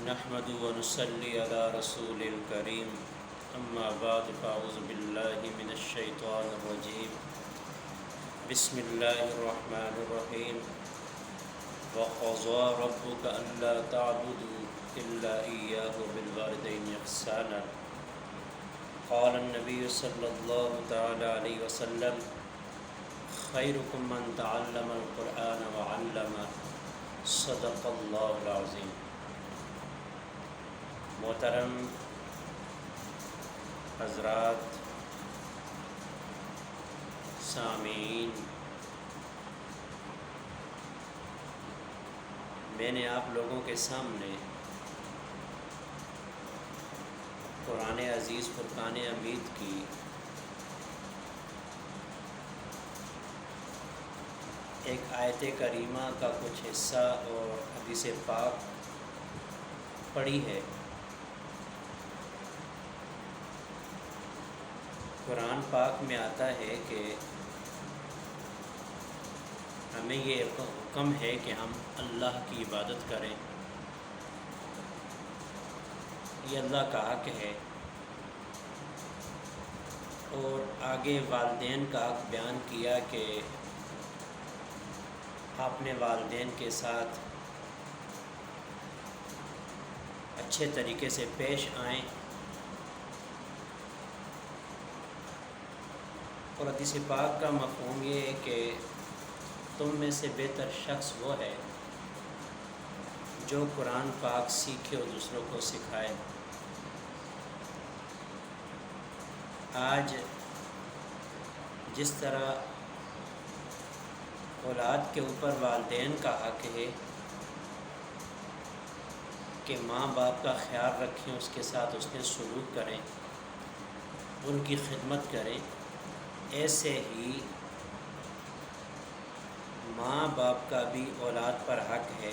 نحمد ونصلي على رسول الكريم اما بعد فاعوذ باللہ من الشیطان الرجیم بسم اللہ الرحمن الرحیم وقضى ربك ألا تعبدوا إلا إياه بالوالدين إحسانا قال النبي صلى الله تعالى عليه وسلم خيركم من تعلم القرآن وعلمه صدق اللہ العظیم۔ محترم حضرات، سامعین، میں نے آپ لوگوں کے سامنے قرآن عزیز فرقان حمید کی ایک آیت کریمہ کا کچھ حصہ اور حدیث پاک پڑھی ہے۔ قرآن پاک میں آتا ہے کہ ہمیں یہ حکم ہے کہ ہم اللہ کی عبادت کریں، یہ اللہ کا حق ہے، اور آگے والدین کا حق بیان کیا کہ اپنے والدین کے ساتھ اچھے طریقے سے پیش آئیں، اور حدیث پاک کا مفہوم یہ ہے کہ تم میں سے بہتر شخص وہ ہے جو قرآن پاک سیکھے اور دوسروں کو سکھائے۔ آج جس طرح اولاد کے اوپر والدین کا حق ہے کہ ماں باپ کا خیال رکھیں، اس کے ساتھ اس نے سلوک کریں، ان کی خدمت کریں، ایسے ہی ماں باپ کا بھی اولاد پر حق ہے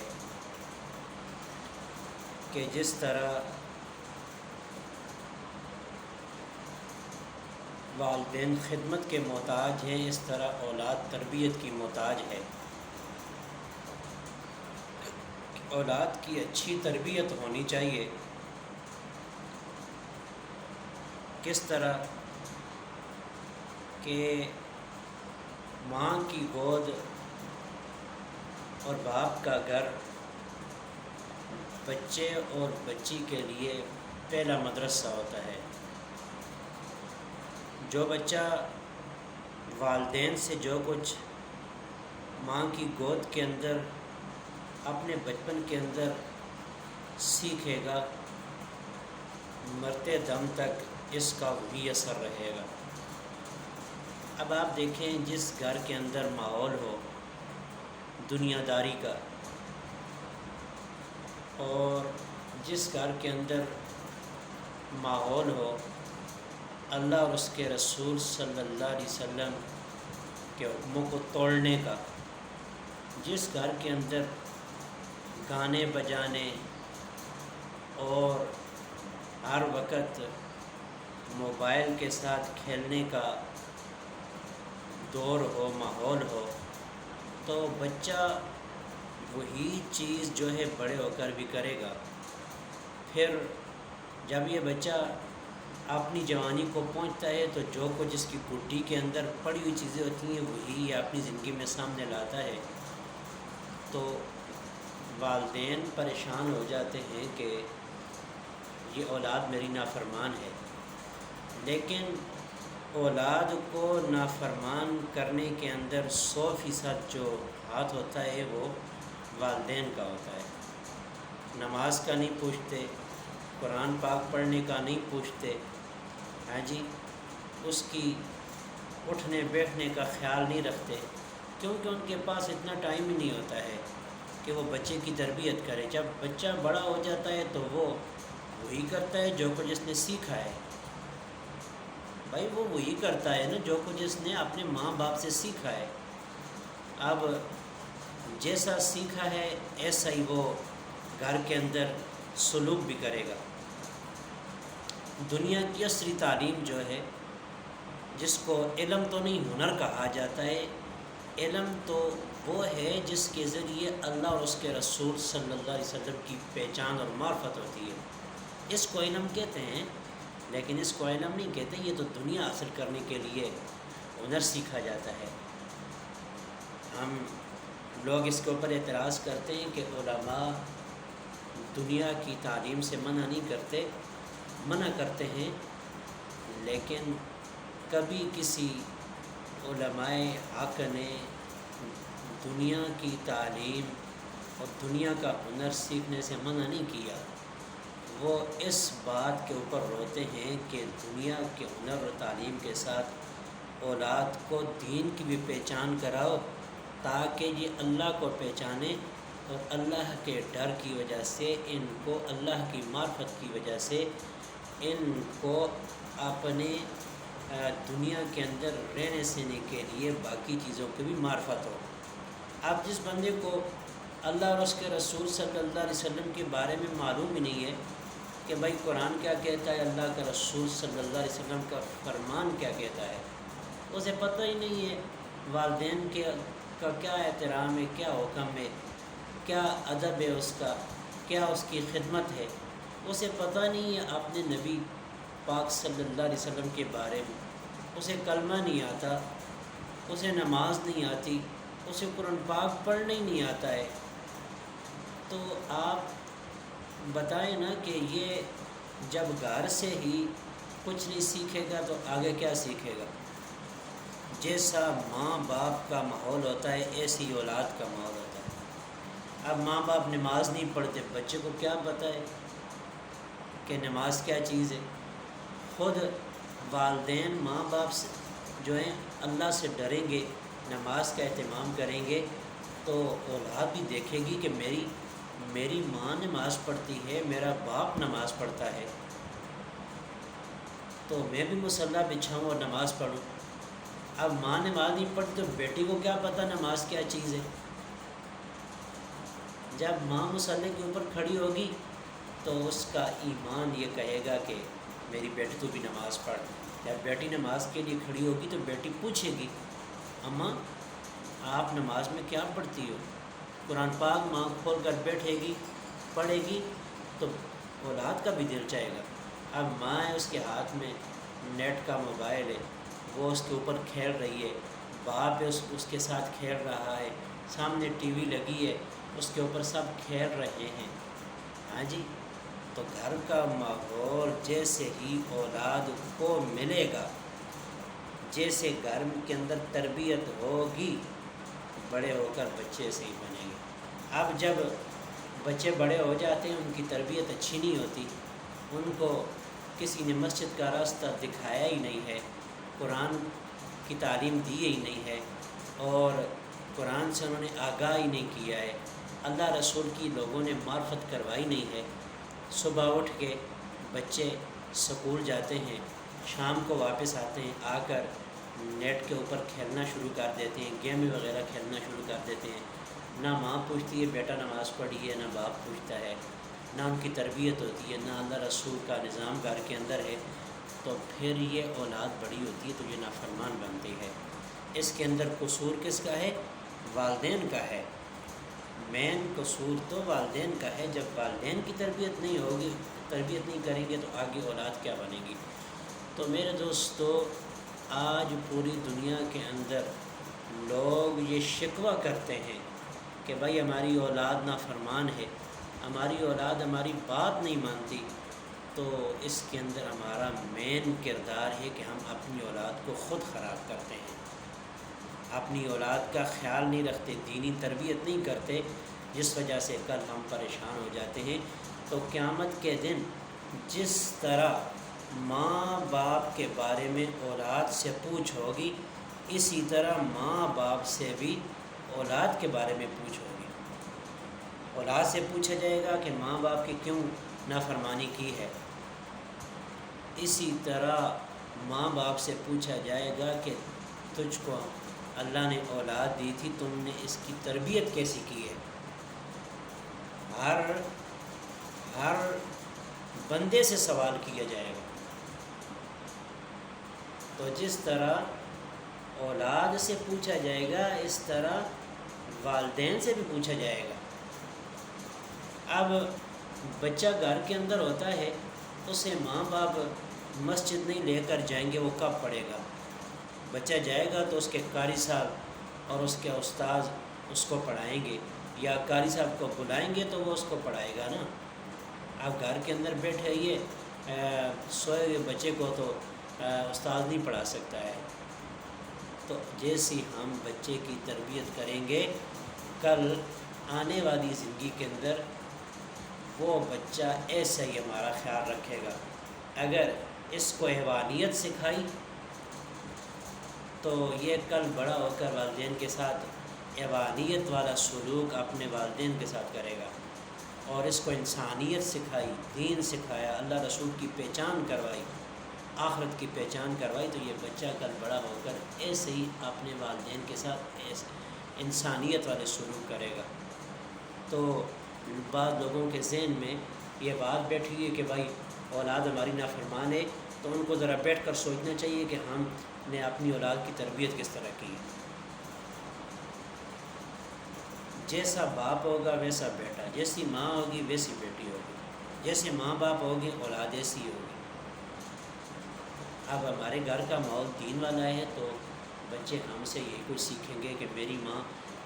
کہ جس طرح والدین خدمت کے محتاج ہیں، اس طرح اولاد تربیت کی محتاج ہے۔ اولاد کی اچھی تربیت ہونی چاہیے۔ کس طرح کہ ماں کی گود اور باپ کا گھر بچے اور بچی کے لیے پہلا مدرسہ ہوتا ہے۔ جو بچہ والدین سے جو کچھ ماں کی گود کے اندر اپنے بچپن کے اندر سیکھے گا، مرتے دم تک اس کا وہی اثر رہے گا۔ اب آپ دیکھیں، جس گھر کے اندر ماحول ہو دنیا داری کا، اور جس گھر کے اندر ماحول ہو اللہ اور اس کے رسول صلی اللہ علیہ وسلم کے حکموں کو توڑنے کا، جس گھر کے اندر گانے بجانے اور ہر وقت موبائل کے ساتھ کھیلنے کا دور ہو، ماحول ہو، تو بچہ وہی چیز جو ہے بڑے ہو کر بھی کرے گا۔ پھر جب یہ بچہ اپنی جوانی کو پہنچتا ہے تو جو کچھ اس کی گڈی کے اندر پڑی ہوئی چیزیں ہوتی ہیں وہی یہ اپنی زندگی میں سامنے لاتا ہے، تو والدین پریشان ہو جاتے ہیں کہ یہ اولاد میری نافرمان ہے۔ لیکن اولاد کو نافرمان کرنے کے اندر 100% جو ہاتھ ہوتا ہے وہ والدین کا ہوتا ہے۔ نماز کا نہیں پوچھتے، قرآن پاک پڑھنے کا نہیں پوچھتے، ہاں جی، اس کی اٹھنے بیٹھنے کا خیال نہیں رکھتے، کیونکہ ان کے پاس اتنا ٹائم ہی نہیں ہوتا ہے کہ وہ بچے کی تربیت کرے۔ جب بچہ بڑا ہو جاتا ہے تو وہ وہی کرتا ہے جو کچھ اس نے سیکھا ہے۔ بھائی وہ وہی کرتا ہے نا جو کچھ اس نے اپنے ماں باپ سے سیکھا ہے۔ اب جیسا سیکھا ہے ایسا ہی وہ گھر کے اندر سلوک بھی کرے گا۔ دنیا کی عصری تعلیم جو ہے، جس کو علم تو نہیں ہنر کہا جاتا ہے، علم تو وہ ہے جس کے ذریعے اللہ اور اس کے رسول صلی اللہ علیہ وسلم کی پہچان اور معرفت ہوتی ہے۔ اس کو علم کہتے ہیں، لیکن اس کو علم نہیں کہتے، یہ تو دنیا حاصل کرنے کے لیے ہنر سیکھا جاتا ہے۔ ہم لوگ اس کے اوپر اعتراض کرتے ہیں کہ علماء دنیا کی تعلیم سے منع کرتے ہیں، لیکن کبھی کسی علماء حق نے دنیا کی تعلیم اور دنیا کا ہنر سیکھنے سے منع نہیں کیا۔ وہ اس بات کے اوپر روتے ہیں کہ دنیا کے ہنر اور تعلیم کے ساتھ اولاد کو دین کی بھی پہچان کراؤ، تاکہ یہ اللہ کو پہچانے اور اللہ کے ڈر کی وجہ سے ان کو، اللہ کی معرفت کی وجہ سے ان کو اپنے دنیا کے اندر رہنے سہنے کے لیے باقی چیزوں کی بھی معرفت ہو۔ اب جس بندے کو اللہ اور اس کے رسول صلی اللہ علیہ وسلم کے بارے میں معلوم ہی نہیں ہے کہ بھائی قرآن کیا کہتا ہے، اللہ کا رسول صلی اللہ علیہ وسلم کا فرمان کیا کہتا ہے، اسے پتہ ہی نہیں ہے والدین کا کیا احترام ہے، کیا حکم ہے، کیا ادب ہے، اس کا کیا اس کی خدمت ہے، اسے پتہ نہیں ہے اپنے نبی پاک صلی اللہ علیہ وسلم کے بارے میں، اسے کلمہ نہیں آتا، اسے نماز نہیں آتی، اسے قرآن پاک پڑھنا ہی نہیں آتا ہے۔ تو آپ بتائیں نا کہ یہ جب گھر سے ہی کچھ نہیں سیکھے گا تو آگے کیا سیکھے گا؟ جیسا ماں باپ کا ماحول ہوتا ہے ایسی اولاد کا ماحول ہوتا ہے۔ اب ماں باپ نماز نہیں پڑھتے، بچے کو کیا پتہ ہے کہ نماز کیا چیز ہے؟ خود والدین ماں باپ سے جو ہیں اللہ سے ڈریں گے، نماز کا اہتمام کریں گے، تو اولاد بھی دیکھے گی کہ میری ماں نماز پڑھتی ہے، میرا باپ نماز پڑھتا ہے، تو میں بھی مصلی بچھاؤں اور نماز پڑھوں۔ اب ماں نماز نہیں پڑھتی تو بیٹی کو کیا پتہ نماز کیا چیز ہے؟ جب ماں مصلی کے اوپر کھڑی ہوگی تو اس کا ایمان یہ کہے گا کہ میری بیٹی تو بھی نماز پڑھ۔ جب بیٹی نماز کے لیے کھڑی ہوگی تو بیٹی پوچھے گی، اماں آپ نماز میں کیا پڑھتی ہو؟ قرآن پاک ماں کھول کر بیٹھے گی، پڑھے گی، تو اولاد کا بھی دل چاہے گا۔ اب ماں ہے، اس کے ہاتھ میں نیٹ کا موبائل ہے، وہ اس کے اوپر کھیل رہی ہے، باپ ہے اس کے ساتھ کھیل رہا ہے، سامنے ٹی وی لگی ہے، اس کے اوپر سب کھیل رہے ہیں، ہاں جی۔ تو گھر کا ماحول جیسے ہی اولاد کو ملے گا، جیسے گھر کے اندر تربیت ہوگی، بڑے ہو کر بچے سے ہی بنیں گے۔ اب جب بچے بڑے ہو جاتے ہیں، ان کی تربیت اچھی نہیں ہوتی، ان کو کسی نے مسجد کا راستہ دکھایا ہی نہیں ہے، قرآن کی تعلیم دی ہی نہیں ہے، اور قرآن سے انہوں نے آگاہ ہی نہیں کیا ہے، اللہ رسول کی لوگوں نے معرفت کروائی نہیں ہے۔ صبح اٹھ کے بچے سکول جاتے ہیں، شام کو واپس آتے ہیں، آ کر نیٹ کے اوپر کھیلنا شروع کر دیتے ہیں، گیم وغیرہ کھیلنا شروع کر دیتے ہیں۔ نہ ماں پوچھتی ہے بیٹا نماز پڑھی ہے، نہ باپ پوچھتا ہے، نہ ان کی تربیت ہوتی ہے، نہ اللہ رسول کا نظام گھر کے اندر ہے، تو پھر یہ اولاد بڑی ہوتی ہے تو یہ نافرمان بنتی ہے۔ اس کے اندر قصور کس کا ہے؟ والدین کا ہے۔ مین قصور تو والدین کا ہے۔ جب والدین کی تربیت نہیں ہوگی، تربیت نہیں کریں گے تو آگے اولاد کیا بنے گی؟ تو میرے دوستو، آج پوری دنیا کے اندر لوگ یہ شکوہ کرتے ہیں کہ بھائی ہماری اولاد نافرمان ہے، ہماری اولاد ہماری بات نہیں مانتی، تو اس کے اندر ہمارا مین کردار ہے کہ ہم اپنی اولاد کو خود خراب کرتے ہیں، اپنی اولاد کا خیال نہیں رکھتے، دینی تربیت نہیں کرتے، جس وجہ سے کل ہم پریشان ہو جاتے ہیں۔ تو قیامت کے دن جس طرح ماں باپ کے بارے میں اولاد سے پوچھ ہوگی، اسی طرح ماں باپ سے بھی اولاد کے بارے میں پوچھ ہوگی۔ اولاد سے پوچھا جائے گا کہ ماں باپ کی کیوں نافرمانی کی ہے، اسی طرح ماں باپ سے پوچھا جائے گا کہ تجھ کو اللہ نے اولاد دی تھی، تم نے اس کی تربیت کیسی کی ہے۔ ہر بندے سے سوال کیا جائے گا۔ تو جس طرح اولاد سے پوچھا جائے گا، اس طرح والدین سے بھی پوچھا جائے گا۔ اب بچہ گھر کے اندر ہوتا ہے، اسے ماں باپ مسجد نہیں لے کر جائیں گے، وہ کب پڑھے گا؟ بچہ جائے گا تو اس کے قاری صاحب اور اس کے استاذ اس کو پڑھائیں گے، یا قاری صاحب کو بلائیں گے تو وہ اس کو پڑھائے گا نا۔ آپ گھر کے اندر بیٹھے سوئے ہوئے بچے کو تو استاد نہیں پڑھا سکتا ہے۔ تو جیسی ہم بچے کی تربیت کریں گے، کل آنے والی زندگی کے اندر وہ بچہ ایسا ہی ہمارا خیال رکھے گا۔ اگر اس کو حیوانیت سکھائی تو یہ کل بڑا ہو کر والدین کے ساتھ حیوانیت والا سلوک اپنے والدین کے ساتھ کرے گا، اور اس کو انسانیت سکھائی، دین سکھایا، اللہ رسول کی پہچان کروائی، آخرت کی پہچان کروائی، تو یہ بچہ کل بڑا ہو کر ایسے ہی اپنے والدین کے ساتھ انسانیت والے سلوک کرے گا۔ تو بعض لوگوں کے ذہن میں یہ بات بیٹھی ہے کہ بھائی اولاد ہماری نافرمان ہے، تو ان کو ذرا بیٹھ کر سوچنا چاہیے کہ ہم نے اپنی اولاد کی تربیت کس طرح کی ہے۔ جیسا باپ ہوگا ویسا بیٹا، جیسی ماں ہوگی ویسی بیٹی ہوگی، جیسے ماں باپ ہوگی اولاد ایسی ہوگی۔ اب ہمارے گھر کا ماحول دین والا ہے تو بچے ہم سے یہی کچھ سیکھیں گے کہ میری ماں،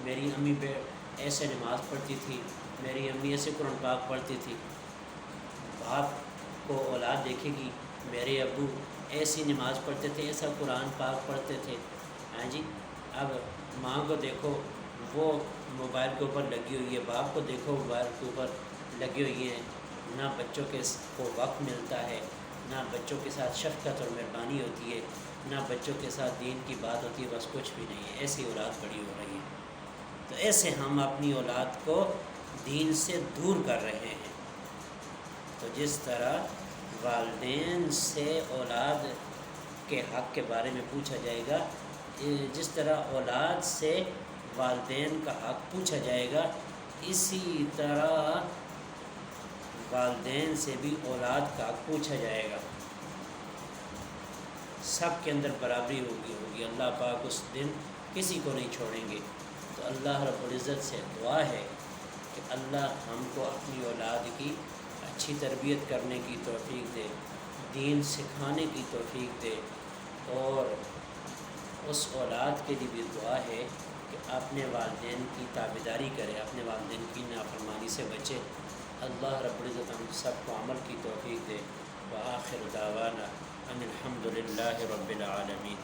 میری امی ایسے نماز پڑھتی تھی، میری امی ایسے قرآن پاک پڑھتی تھی۔ باپ کو اولاد دیکھے گی، میرے ابو ایسی نماز پڑھتے تھے، ایسا قرآن پاک پڑھتے تھے۔ ہاں جی، اب ماں کو دیکھو وہ موبائل کے اوپر لگی ہوئی ہے، باپ کو دیکھو موبائل کے اوپر لگی ہوئی ہیں، نہ بچوں کے کو وقت ملتا ہے، نہ بچوں کے ساتھ شفقت اور مہربانی ہوتی ہے، نہ بچوں کے ساتھ دین کی بات ہوتی ہے، بس کچھ بھی نہیں ہے، ایسی اولاد بڑی ہو رہی ہے۔ تو ایسے ہم اپنی اولاد کو دین سے دور کر رہے ہیں۔ تو جس طرح والدین سے اولاد کے حق کے بارے میں پوچھا جائے گا، جس طرح اولاد سے والدین کا حق پوچھا جائے گا، اسی طرح والدین سے بھی اولاد کا حق پوچھا جائے گا۔ سب کے اندر برابری ہوگی۔ اللہ پاک اس دن کسی کو نہیں چھوڑیں گے۔ تو اللہ رب العزت سے دعا ہے کہ اللہ ہم کو اپنی اولاد کی اچھی تربیت کرنے کی توفیق دے، دین سکھانے کی توفیق دے، اور اس اولاد کے لیے بھی دعا ہے کہ اپنے والدین کی تابعداری کرے، اپنے والدین کی نافرمانی سے بچے۔ اللہ رب العزت ہم سب کو عمل کی توفیق دے۔ وآخر دعوانا ان الحمد للہ رب العالمین۔